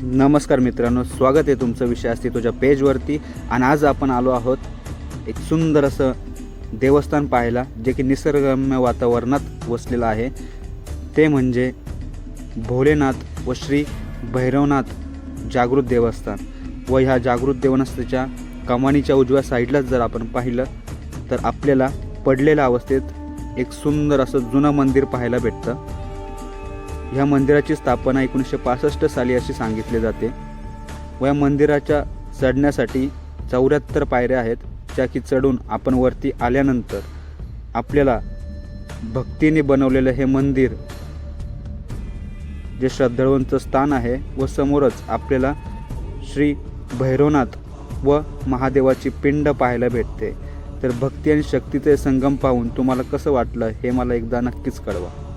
नमस्कार मित्रांनो, स्वागत आहे तुमचं विषय अस्तित्वाच्या पेजवरती. आणि आज आपण आलो आहोत एक सुंदर असं देवस्थान पाहायला, जे की निसर्गरम्य वातावरणात वसलेलं आहे. ते म्हणजे भोलेनाथ व श्री भैरवनाथ जागृत देवस्थान. व ह्या जागृत देवस्थानाच्या कमानीच्या उजव्या साईडलाच जर आपण पाहिलं तर आपल्याला पडलेल्या अवस्थेत एक सुंदर असं जुनं मंदिर पाहायला भेटतं. ह्या मंदिराची स्थापना 1965 साली अशी सांगितली जाते. व या मंदिराच्या चढण्यासाठी 74 पायऱ्या आहेत, ज्या की चढून आपण वरती आल्यानंतर आपल्याला भक्तीने बनवलेलं हे मंदिर जे श्रद्धाळूंचं स्थान आहे व समोरच आपल्याला श्री भैरवनाथ व महादेवाची पिंड पाहायला भेटते. तर भक्ती आणि शक्तीचे संगम पाहून तुम्हाला कसं वाटलं हे मला एकदा नक्कीच कळवा.